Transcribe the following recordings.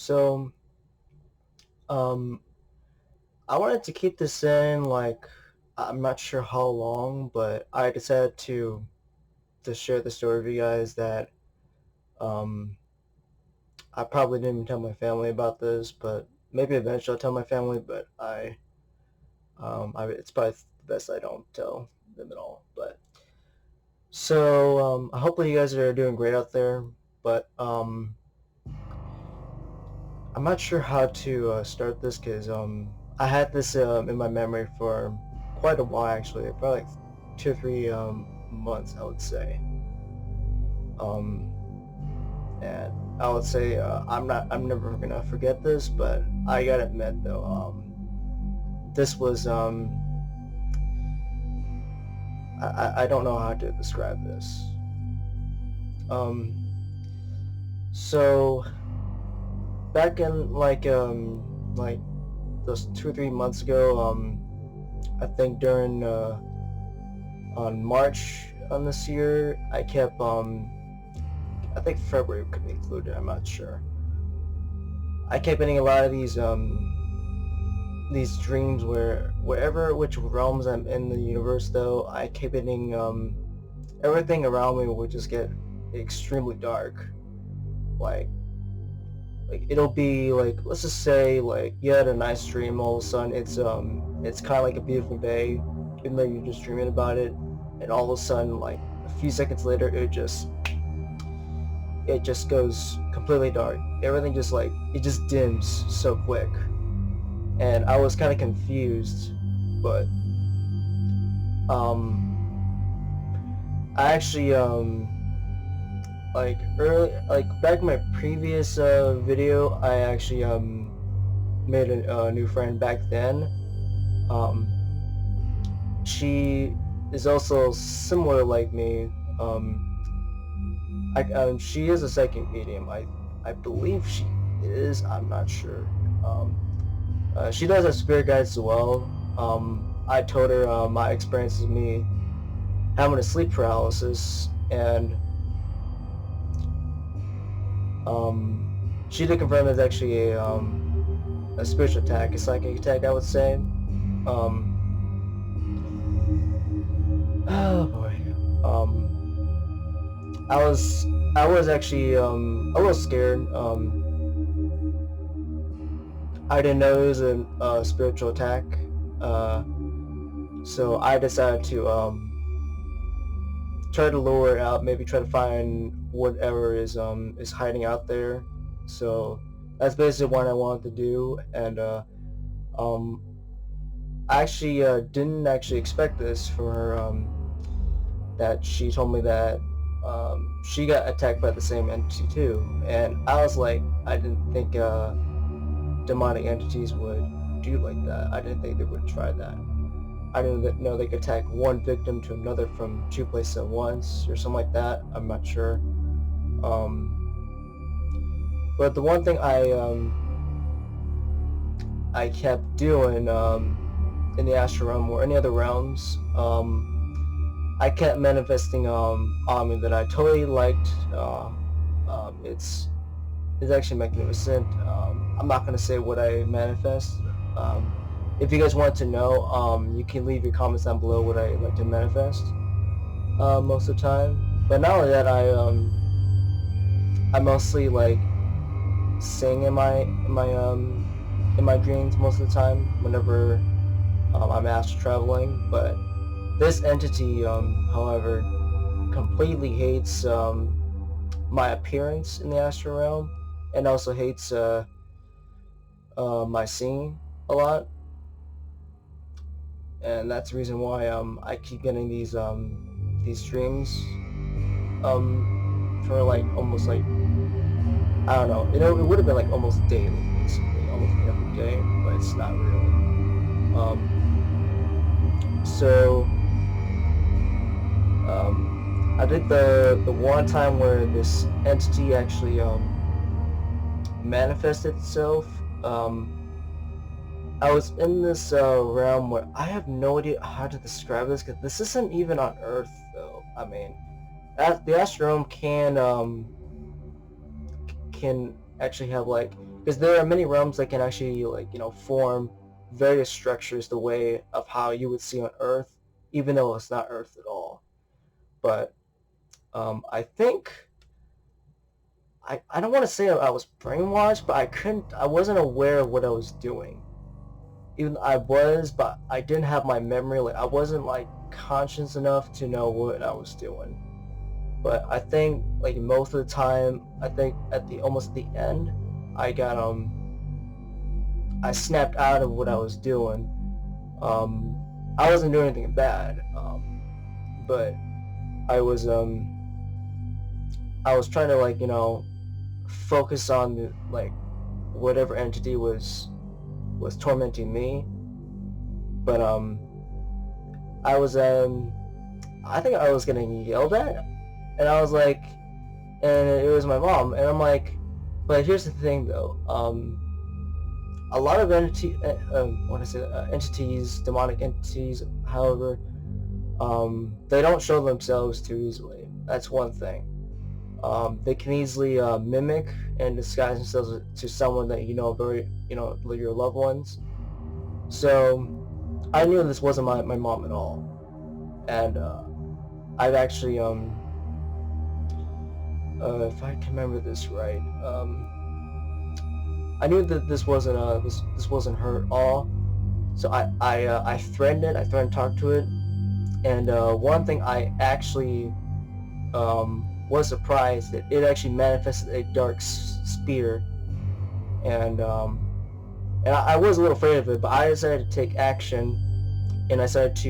So, um, I wanted to keep this in, like, I'm not sure how long, but I decided to share the story with you guys that, um, I probably didn't even tell my family about this, but maybe eventually I'll tell my family, but it's probably the best I don't tell them at all. But, so, hopefully you guys are doing great out there, but, I'm not sure how to start this because I had this in my memory for quite a while actually, probably like 2 or 3 months I would say. And I would say I'm never gonna forget this, but I gotta admit though, this was I don't know how to describe this. Um, so back in like those 2 or 3 months ago, I think during on March on this year, I kept I think February could be included. I'm not sure. I kept getting a lot of these dreams where wherever which realms I'm in the universe, though, I kept getting everything around me would just get extremely dark. Like it'll be like, let's just say like you had a nice dream, all of a sudden it's kind of like a beautiful day, even though you're just dreaming about it, and all of a sudden like a few seconds later it just goes completely dark. Everything just like it just dims so quick, and I was kind of confused, but I actually like early like back in my previous video, I actually made a new friend back then. She is also similar like me. She is a psychic medium. I believe she is. I'm not sure. She does have spirit guides as well. I told her my experience with me having a sleep paralysis, and she did confirm it's actually a spiritual attack, a psychic attack, I would say. Oh boy. I was actually a little scared. I didn't know it was a spiritual attack, uh, so I decided to try to lure it out. Maybe try to find whatever is hiding out there. So that's basically what I wanted to do, and um, I actually didn't actually expect this from her. That she told me that she got attacked by the same entity too, and I was like, I didn't think demonic entities would do like that. I didn't think they would try that. I didn't know they could attack one victim to another from two places at once or something like that. I'm not sure. But the one thing I kept doing in the astral realm or any other realms, I kept manifesting army that I totally liked. It's actually magnificent. I'm not gonna say what I manifest. If you guys want to know, you can leave your comments down below what I like to manifest most of the time. But not only that, I mostly like sing in my dreams most of the time whenever I'm astral traveling. But this entity, however, completely hates my appearance in the astral realm, and also hates my singing a lot. And that's the reason why I keep getting these dreams for like almost like, I don't know, it would have been like almost daily, basically, almost every day, but it's not really. So I think the one time where this entity actually manifested itself, I was in this realm where I have no idea how to describe this, because this isn't even on Earth though. I mean, the astral realm can actually have like, because there are many realms that can actually, like, form various structures the way of how you would see on Earth, even though it's not Earth at all. But I think I don't want to say I was brainwashed, but I wasn't aware of what I was doing. Even I was, but I didn't have my memory. Like, I wasn't like conscious enough to know what I was doing. But I think, like, most of the time, I think at the almost the end, I got I snapped out of what I was doing. I wasn't doing anything bad, but I was I was trying to, like, focus on the, like, whatever entity was tormenting me. But I was I think I was getting yelled at, and I was like, and it was my mom, and I'm like, but here's the thing though, a lot of entities, demonic entities, however, they don't show themselves too easily. That's one thing. They can easily mimic and disguise themselves to someone that very, your loved ones. So I knew this wasn't my mom at all, and I've actually if I can remember this right, I knew that this wasn't her at all. So I threatened it. I threatened to talk to it, and one thing I actually was surprised that it actually manifested a dark spear, and I was a little afraid of it, but I decided to take action, and I decided to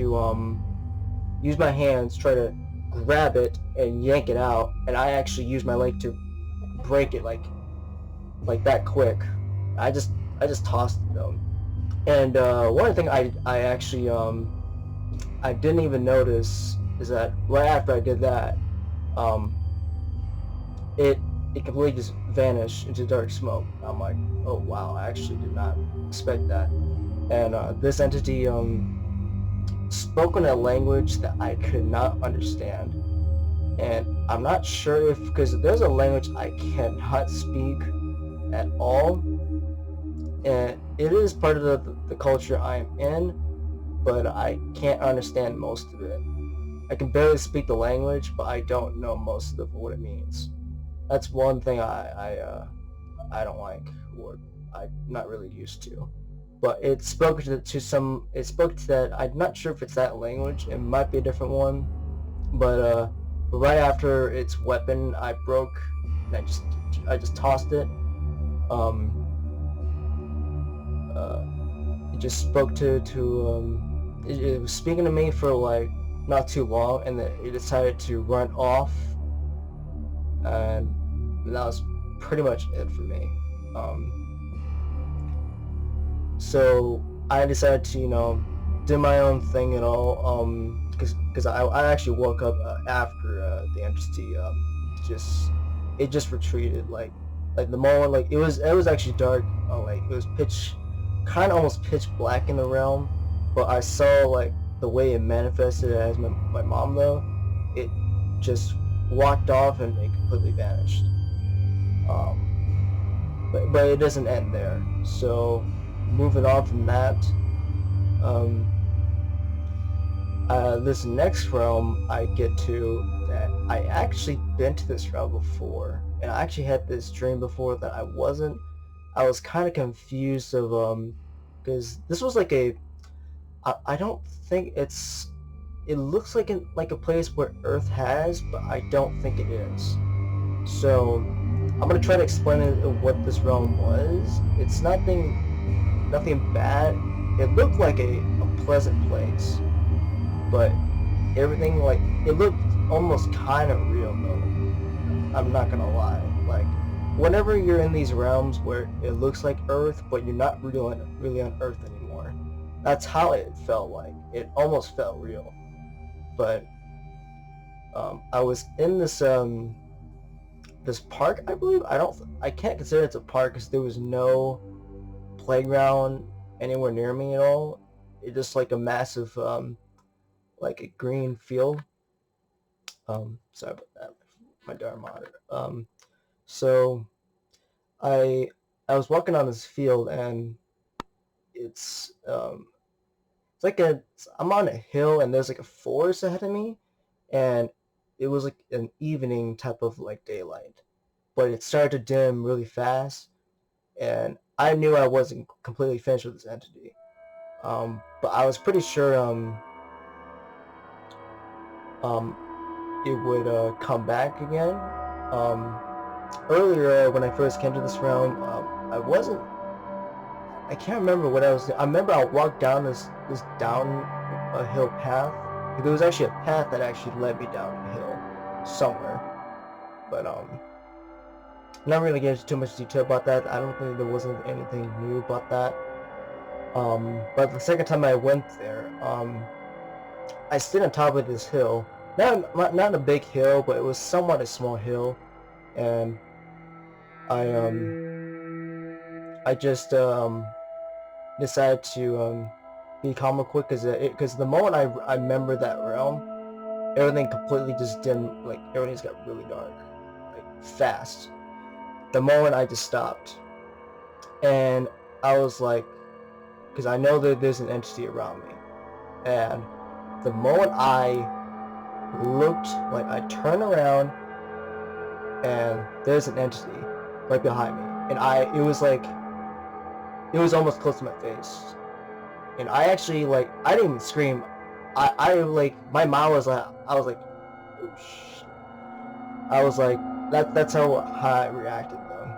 use my hands, try to grab it and yank it out, and I actually used my leg to break it like that quick. I just tossed it though. And one thing I actually I didn't even notice is that right after I did that, um, it completely just vanished into dark smoke. I'm like, oh wow, I actually did not expect that. And this entity spoke in a language that I could not understand. And I'm not sure if, because there's a language I cannot speak at all, and it is part of the culture I'm in, but I can't understand most of it. I can barely speak the language, but I don't know most of what it means. That's one thing I don't like, or I'm not really used to. But it spoke to some. It spoke to that. I'm not sure if it's that language. It might be a different one. But right after its weapon, I broke, and I just tossed it. Um, it just spoke it was speaking to me for like not too long, and then it decided to run off, and that was pretty much it for me. So I decided to, do my own thing and all, because I actually woke up after the entity just it just retreated, like the moment, like it was actually dark, like it was kind of almost pitch black in the realm, but I saw like the way it manifested as my mom though. It just walked off and it completely vanished. But it doesn't end there. So moving on from that, this next realm I get to, that I actually been to this realm before, and I actually had this dream before that I was kind of confused of because this was like I don't think it looks like like a place where Earth has, but I don't think it is. So I'm gonna try to explain what this realm was. It's nothing bad. It looked like a pleasant place, but everything, like, it looked almost kind of real though. I'm not gonna lie. Like, whenever you're in these realms where it looks like Earth, but you're not really on Earth anymore, that's how it felt like. It almost felt real. But I was in this park, I believe. I can't consider it a park because there was no playground anywhere near me at all. It's just like a massive like a green field. Sorry about that, my darn monitor. So I I was walking on this field, and it's like I'm on a hill, and there's like a forest ahead of me, and it was like an evening type of like daylight, but it started to dim really fast, and I knew I wasn't completely finished with this entity. But I was pretty sure um, it would come back again. Um, Earlier, when I first came to this realm, I wasn't. I can't remember what I was doing. I remember I walked down this down a hill path. There was actually a path that actually led me down a hill somewhere, but I'm not really get into too much detail about that. I don't think there wasn't anything new about that. But the second time I went there, I stood on top of this hill. Not a big hill, but it was somewhat a small hill, and I just decided to be calm real quick because the moment I remember that realm, everything completely just dimmed. Like everything just got really dark, like fast. The moment I just stopped, and I was like, because I know that there's an entity around me, and the moment I looked, like I turned around, and there's an entity right behind me, and it was almost close to my face, and I actually like I didn't even scream. I like my mouth was like I was like, oh shit. I was like that's how I reacted though.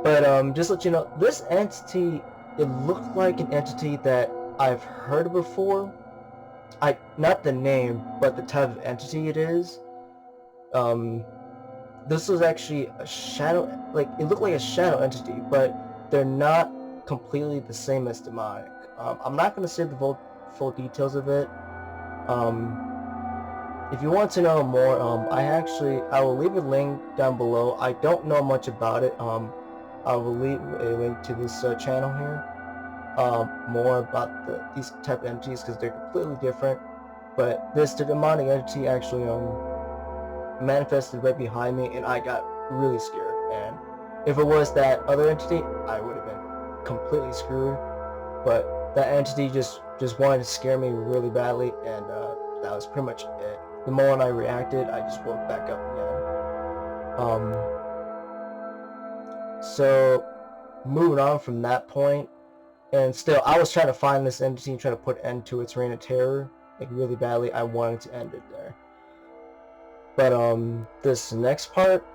But just to let you know, this entity, it looked like an entity that I've heard before. Not the name, but the type of entity it is. Um, this was actually a shadow, like it looked like a shadow entity, but they're not completely the same as demonic. I'm not going to say the full details of it. Um, if you want to know more, I will leave a link down below. I don't know much about it. I will leave a link to this channel here. More about these type of entities because they're completely different. But the demonic entity actually manifested right behind me, and I got really scared. And if it was that other entity, I would have been completely screwed. But that entity just wanted to scare me really badly, and that was pretty much it. The moment I reacted, I just woke back up again. So moving on from that point, and still, I was trying to find this entity and try to put an end to its reign of terror, like really badly. I wanted to end it there. But this next part,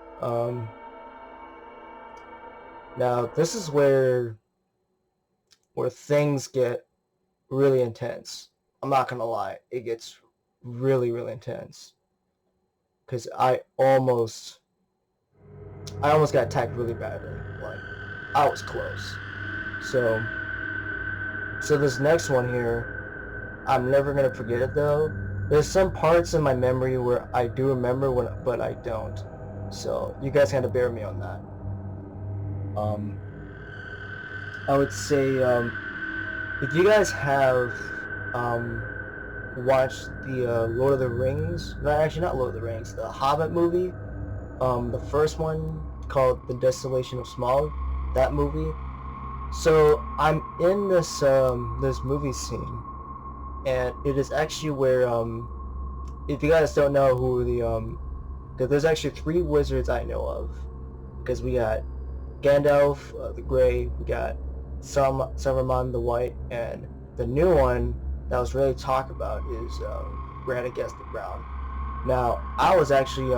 now this is where things get really intense. I'm not gonna lie, it gets really intense. Cause I almost got attacked really badly. Like I was close. So this next one here, I'm never gonna forget it though. There's some parts in my memory where I do remember but I don't. So you guys had to bear me on that. I would say if you guys have watched the Lord of the Rings, no, actually not Lord of the Rings, the Hobbit movie, the first one called The Desolation of Smaug, that movie. So I'm in this movie scene, and it is actually where if you guys don't know who because there's actually 3 wizards I know of, because we got Gandalf the Grey, we got Saruman the White, and the new one that was really talked about is Radagast the Brown. Now I was actually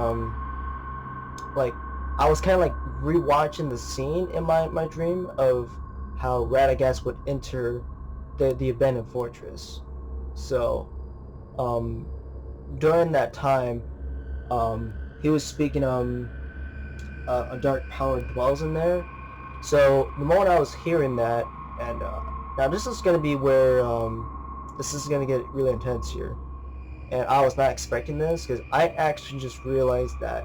like I was kind of like rewatching the scene in my dream of how Radagast would enter the abandoned fortress. So during that time, he was speaking a dark power dwells in there. So the moment I was hearing that, and now this is going to be where this is going to get really intense here, and I was not expecting this because I actually just realized that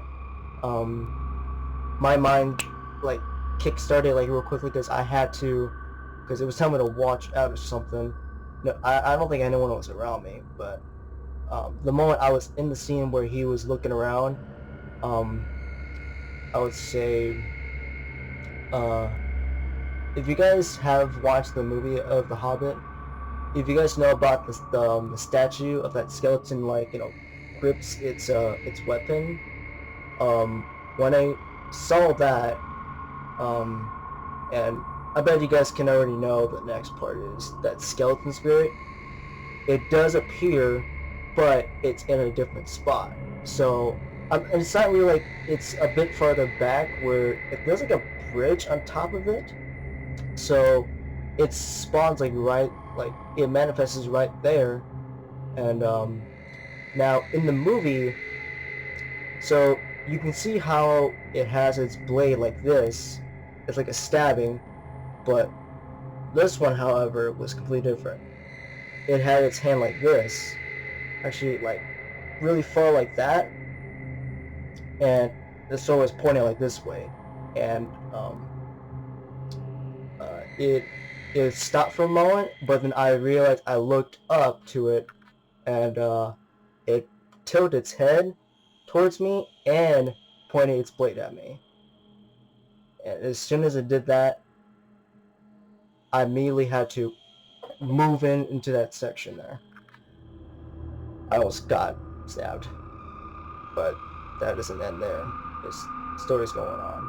my mind like kick-started like real quickly because I had to, because it was telling me to watch out or something. No, I don't think anyone was around me, but the moment I was in the scene where he was looking around, I would say Uh, if you guys have watched the movie of The Hobbit, if you guys know about the statue of that skeleton, like, you know, grips its weapon, when I saw that, um, and I bet you guys can already know the next part is that skeleton spirit. It does appear, but it's in a different spot. So it's not really like it's a bit farther back where there's like a bridge on top of it. So it spawns like right, like it manifests right there. And now in the movie, so you can see how it has its blade like this. It's like a stabbing, but this one, however, was completely different. It had its hand like this, actually like really far like that, and the sword was pointing like this way, and it stopped for a moment, but then I realized I looked up to it, and it tilted its head towards me and pointed its blade at me. And as soon as it did that, I immediately had to move into that section there. I almost got stabbed, but that doesn't end there. There's stories going on.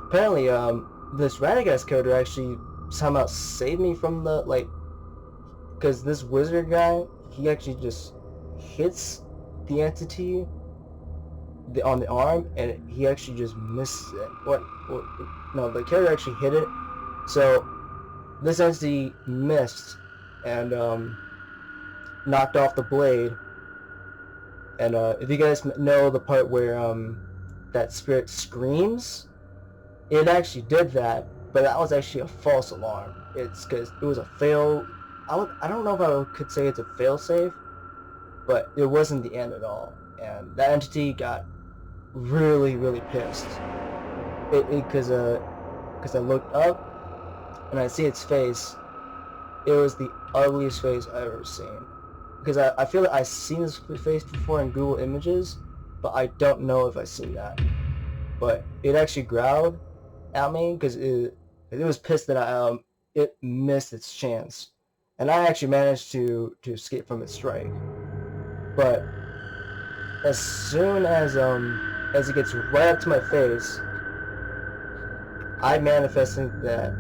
Apparently, this Radagast character actually somehow saved me from the, like, because this wizard guy, he actually just hits the entity on the arm, and he actually just misses it. What? No, the character actually hit it, so this entity missed and knocked off the blade. And if you guys know the part where that spirit screams, it actually did that, but that was actually a false alarm. It's because it was a fail. I don't know if I could say it's a fail safe, but it wasn't the end at all. And that entity got really, really pissed. Because I looked up and I see its face. It was the ugliest face I've ever seen. Because I feel like I've seen this face before in Google Images, but I don't know if I've seen that. But it actually growled at me because it was pissed that it missed its chance, and I actually managed to escape from its strike. But as soon as it gets right up to my face, I manifested that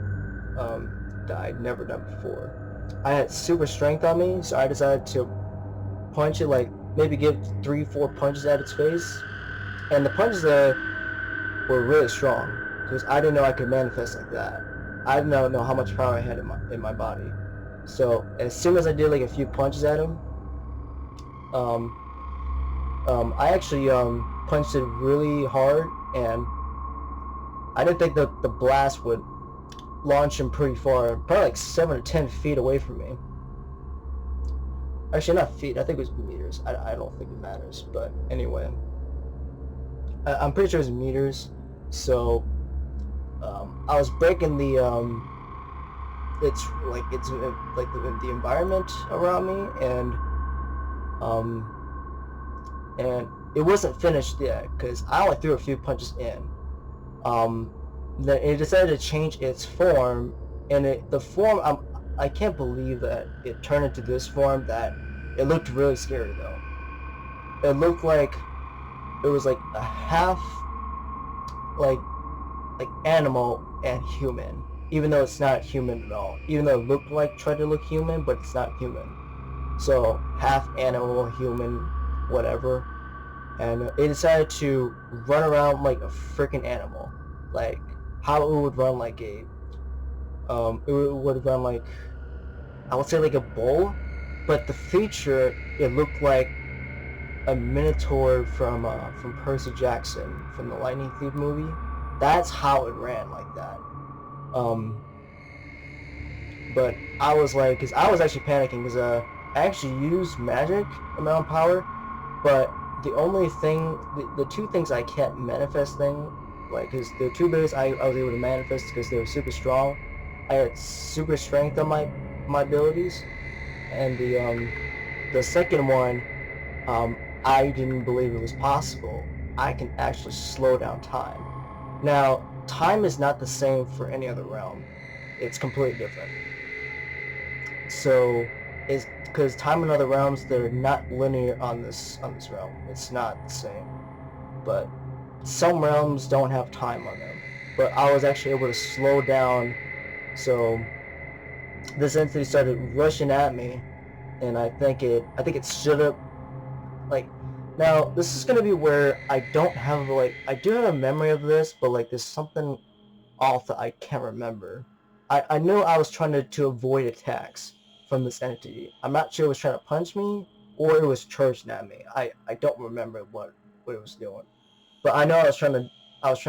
I'd never done before. I had super strength on me, so I decided to punch it, like maybe give 3-4 punches at its face, and the punches there were really strong because I didn't know I could manifest like that. I didn't know how much power I had in my body. So as soon as I did like a few punches at him, I actually punched it really hard, and I didn't think that the blast would launch him pretty far, probably like 7 or 10 feet away from me. Actually, not feet, I think it was meters. I don't think it matters, but anyway. I'm pretty sure it was meters, so I was breaking the it's like the environment around me, and it wasn't finished yet because I only threw a few punches in. Then it decided to change its form, and the form, I can't believe that it turned into this form. That it looked really scary though. It looked like it was like a half like animal and human, even though it's not human at all. Even though it tried to look human, but it's not human. So half animal, human, whatever. And it decided to run around like a freaking animal, like how it would run like it would run like, I would say like a bull, but the feature, it looked like a minotaur from Percy Jackson from the Lightning Thief movie. That's how it ran like that. But I was like, because I was actually panicking because I actually used magic in my own power, but the only thing, the two things I can't manifest like, because the two abilities I was able to manifest because they were super strong. I had super strength on my abilities, and the second one, I didn't believe it was possible. I can actually slow down time. Now, time is not the same for any other realm. It's completely different. So, it's because time in other realms, they're not linear on this realm. It's not the same. But some realms don't have time on them. But I was actually able to slow down, so this entity started rushing at me, and I think it stood up. Like, now this is gonna be where I don't have I do have a memory of this, but like there's something off that I can't remember. I knew I was trying to avoid attacks from this entity. I'm not sure it was trying to punch me or it was charging at me. I don't remember what it was doing. But I know I was trying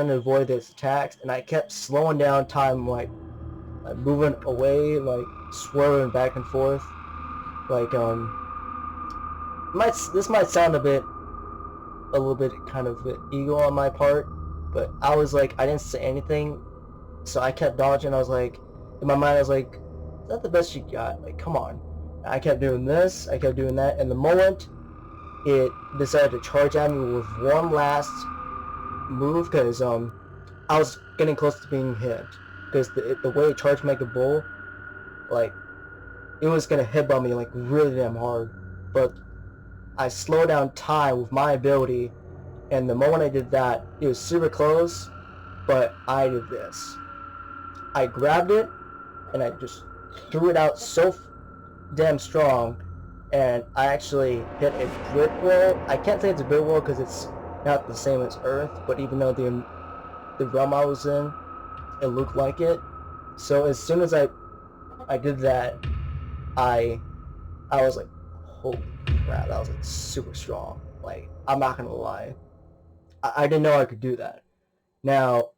to avoid its attacks, and I kept slowing down time, like moving away, like swerving back and forth. Like this might sound a little bit kind of ego on my part, but I was like, I didn't say anything, so I kept dodging. I was like, in my mind, I was like, is that the best you got? Like, come on. I kept doing this, I kept doing that, and the moment it decided to charge at me with one last move, because I was getting close to being hit, because the way it charged Mega Bull, like, it was gonna headbutt me like really damn hard, but I slowed down time with my ability, and the moment I did that, it was super close, but I did this. I grabbed it, and I just threw it out so damn strong, and I actually hit a brick wall. I can't say it's a brick wall because it's not the same as Earth, but even though the realm I was in, it looked like it. So as soon as I did that, I I was like, holy crap, that was like super strong. Like, I'm not gonna lie, I didn't know I could do that. Now,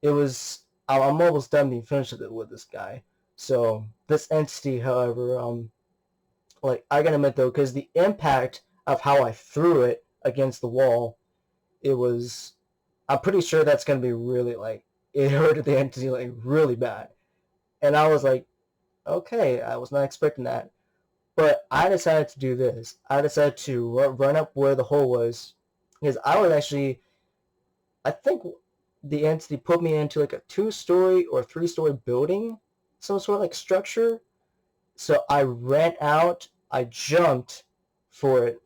I'm almost done being finished with this guy. So this entity, however, like, I gotta admit though, because the impact of how I threw it against the wall, it was, I'm pretty sure that's gonna be really like, it hurted the entity like really bad. And I was like, okay, I was not expecting that. But I decided to do this. I decided to run up where the hole was, because I was actually, I think the entity put me into like a 2-story or 3-story building, some sort of like structure. So I ran out, I jumped for it,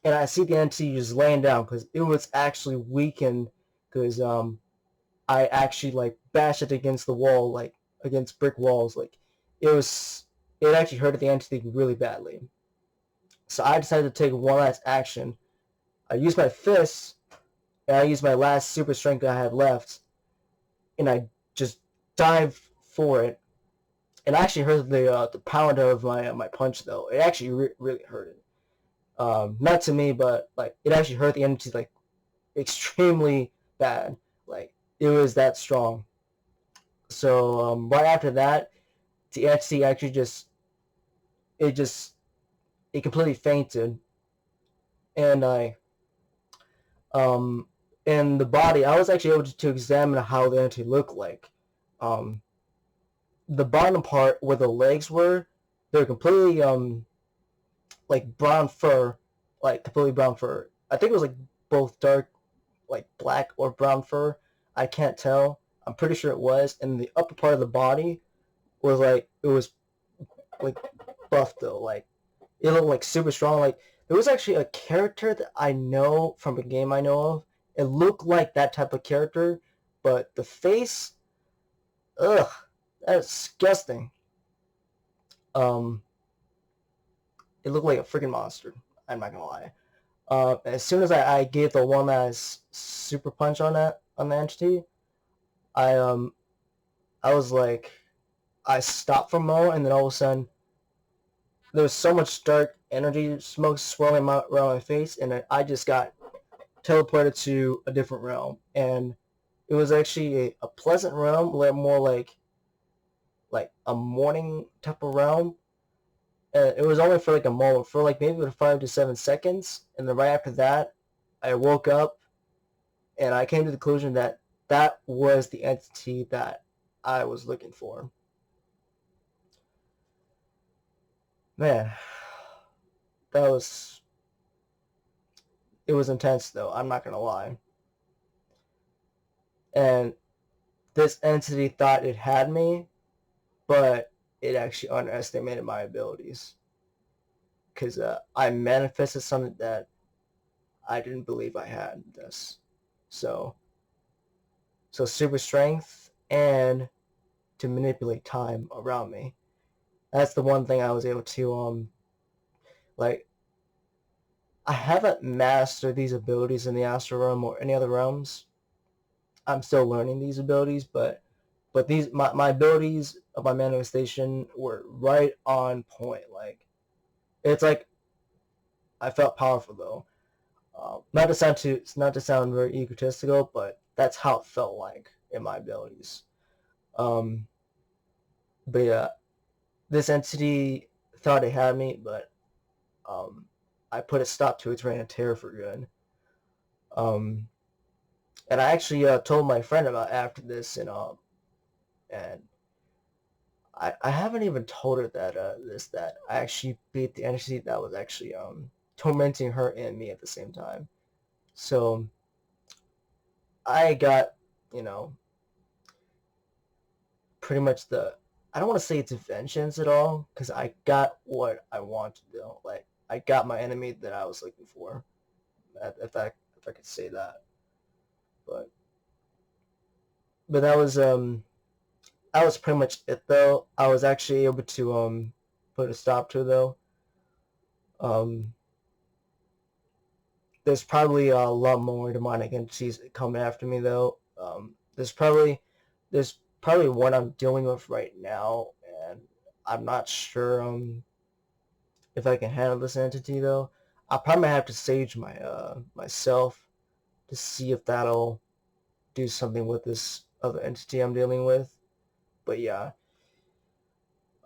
and I see the entity just laying down because it was actually weakened, because I actually like bashed it against the wall, like against brick walls. Like, it was, it actually hurted the entity really badly. So I decided to take one last action. I used my fists, and I used my last super strength that I had left, and I just dived for it. And I actually hurt the pound of my punch though. It actually really hurt it. Not to me, but like it actually hurt the entity like extremely bad. Like, it was that strong. So right after that, the entity actually it just it completely fainted, and I um in the body, I was actually able to examine how the entity looked like. Um, the bottom part where the legs were, they're completely like brown fur, like completely brown fur. I think it was like both dark, like black or brown fur. I can't tell. I'm pretty sure it was. And the upper part of the body was like, it was like buff though. Like, it looked like super strong. Like, there was actually a character that I know from a game I know of. It looked like that type of character, but the face, ugh, that's disgusting. Um, it looked like a freaking monster. I'm not gonna lie. As soon as I gave the one last super punch on the entity, I I was like, I stopped for a moment, and then all of a sudden there was so much dark energy smoke swirling around my face, and I just got teleported to a different realm, and it was actually a pleasant realm, more like a morning type of realm. It was only for like a moment, for like maybe 5 to 7 seconds, and then right after that, I woke up, and I came to the conclusion that that was the entity that I was looking for. Man, that was it was intense though. I'm not gonna lie. and this entity thought it had me, but it actually underestimated my abilities because I manifested something that I didn't believe I had. This, so super strength and to manipulate time around me. That's the one thing I was able to like. I haven't mastered these abilities in the astral realm or any other realms. I'm still learning these abilities, but these my abilities of my manifestation were right on point. Like it's like I felt powerful though. Not to sound very egotistical, but that's how it felt like in my abilities. Um, but yeah, this entity thought it had me, but um, I put a stop to its reign of terror for good. Um, and I actually told my friend about after this, and I haven't even told her that that I actually beat the entity that was actually tormenting her and me at the same time. So I got, you know, pretty much the, I don't want to say it's vengeance at all because I got what I wanted to do. Like I got my enemy that I was looking for. If I could say that, but that was pretty much it though. I was actually able to put a stop to it though. Um, there's probably a lot more demonic entities coming after me though. There's probably what I'm dealing with right now, and I'm not sure if I can handle this entity though. I probably have to sage myself to see if that'll do something with this other entity I'm dealing with. But yeah,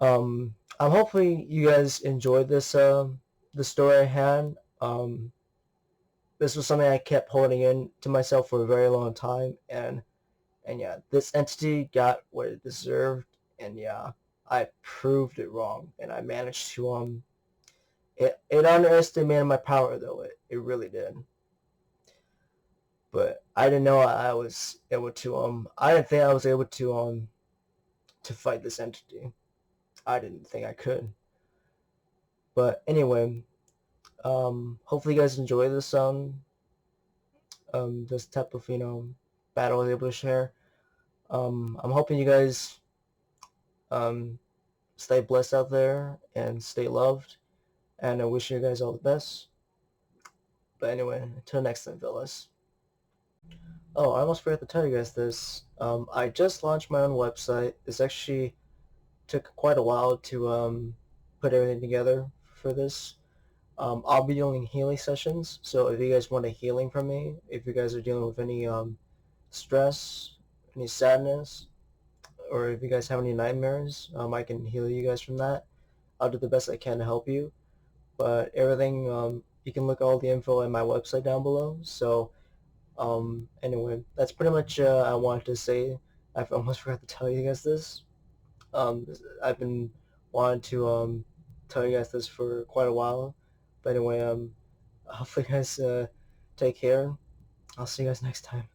I'm hopefully you guys enjoyed this the story I had. This was something I kept holding in to myself for a very long time, and yeah, this entity got what it deserved, and yeah, I proved it wrong, and I managed to it underestimated my power though, it really did. But I didn't know I was able to I didn't think I was able to fight this entity. I didn't think I could. But anyway, hopefully you guys enjoy this type of battle I was able to share. I'm hoping you guys um stay blessed out there and stay loved, and I wish you guys all the best. But anyway, until next time, fellas. Oh, I almost forgot to tell you guys this. I just launched my own website. This actually took quite a while to put everything together for this. I'll be doing healing sessions, so if you guys want a healing from me, if you guys are dealing with any stress, any sadness, or if you guys have any nightmares, I can heal you guys from that. I'll do the best I can to help you. But everything, you can look all the info at my website down below. So anyway, that's pretty much I wanted to say. I've almost forgot to tell you guys this. I've been wanting to tell you guys this for quite a while. But anyway, hopefully you guys take care. I'll see you guys next time.